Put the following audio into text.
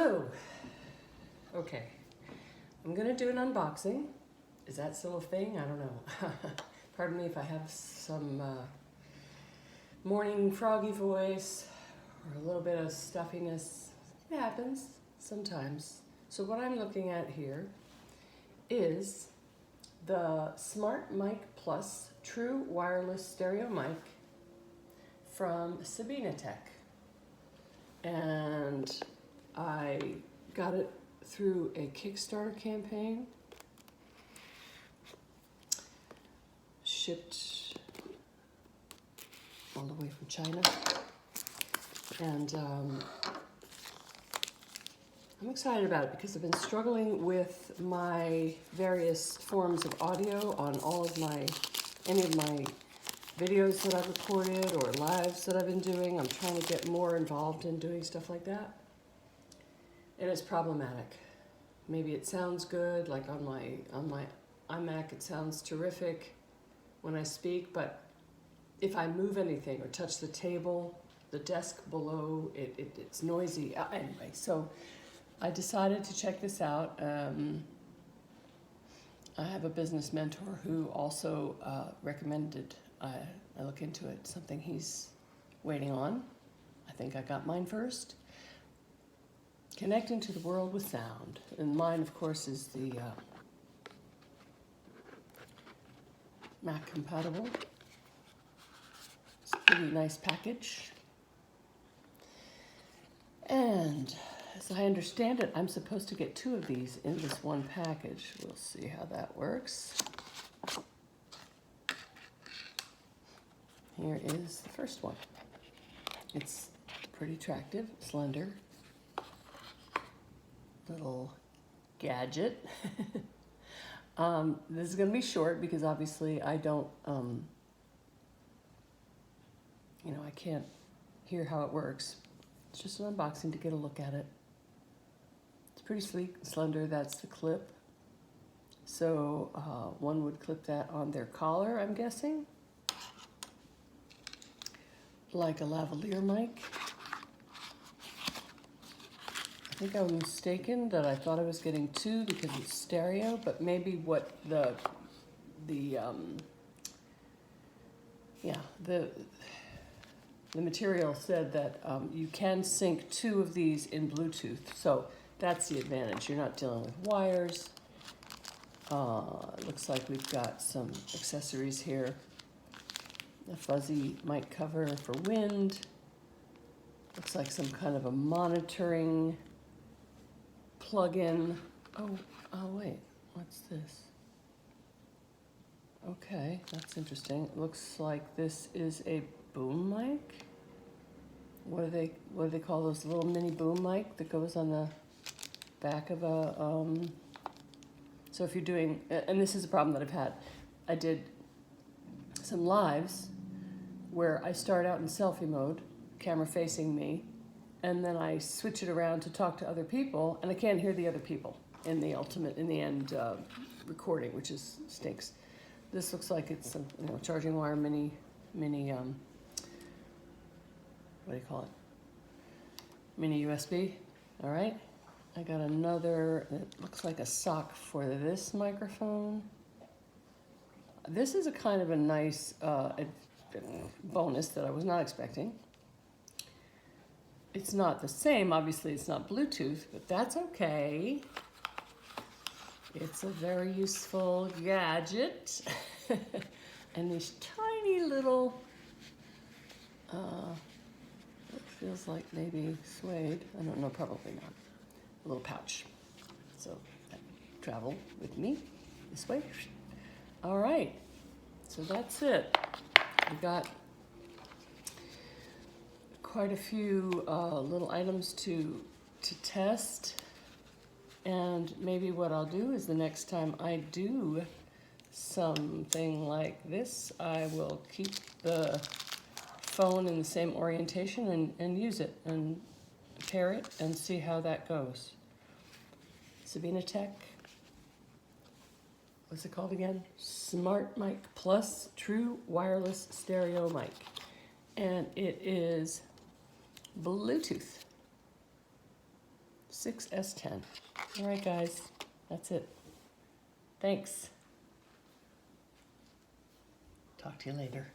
Hello. Okay, I'm gonna do an unboxing. Is that still a thing? I don't know. Pardon me if I have some morning froggy voice or a little bit of stuffiness. It happens sometimes. So what I'm looking at here is the SmartMike Plus True Wireless Stereo Mic from Sabinetek. And I got it through a Kickstarter campaign, shipped all the way from China, and I'm excited about it because I've been struggling with my various forms of audio on any of my videos that I've recorded or lives that I've been doing. I'm trying to get more involved in doing stuff like that. And it's problematic. Maybe it sounds good, like on my iMac it sounds terrific when I speak, but if I move anything or touch the table, the desk below, it's noisy. Anyway, so I decided to check this out. I have a business mentor who also recommended I look into it, something he's waiting on. I think I got mine first. Connecting to the world with sound. And mine, of course, is the Mac compatible. It's a pretty nice package. And as I understand it, I'm supposed to get 2 of these in this one package. We'll see how that works. Here is the first one. It's pretty attractive, slender little gadget. This is going to be short because obviously I don't, I can't hear how it works. It's just an unboxing to get a look at it. It's pretty sleek, slender. That's the clip. So one would clip that on their collar, I'm guessing. Like a lavalier mic. I think I was mistaken that I thought I was getting 2 because it's stereo, but maybe what the material said that you can sync 2 of these in Bluetooth, so that's the advantage. You're not dealing with wires. It looks like we've got some accessories here. A fuzzy mic cover for wind. Looks like some kind of a monitoring plug-in. Oh wait, what's this? Okay, that's interesting. It looks like this is a boom mic. What do they call those little mini boom mic that goes on the back of a so if you're doing, and this is a problem that I've had. I did some lives where I start out in selfie mode, camera facing me, and then I switch it around to talk to other people, and I can't hear the other people in the end recording, which stinks. This looks like it's a charging wire mini what do you call it? Mini USB. All right. I got another. It looks like a sock for this microphone. This is a kind of a nice bonus that I was not expecting. It's not the same, obviously it's not Bluetooth, but that's okay. It's a very useful gadget. And this tiny little, it feels like maybe suede, I don't know, probably not. A little pouch. So travel with me this way. All right, so that's it. We got quite a few little items to test, and maybe what I'll do is the next time I do something like this, I will keep the phone in the same orientation and use it and pair it and see how that goes. Sabinetek, what's it called again? SmartMike Plus True Wireless Stereo Mic, and it is Bluetooth. 6S10. All right, guys, that's it. Thanks. Talk to you later.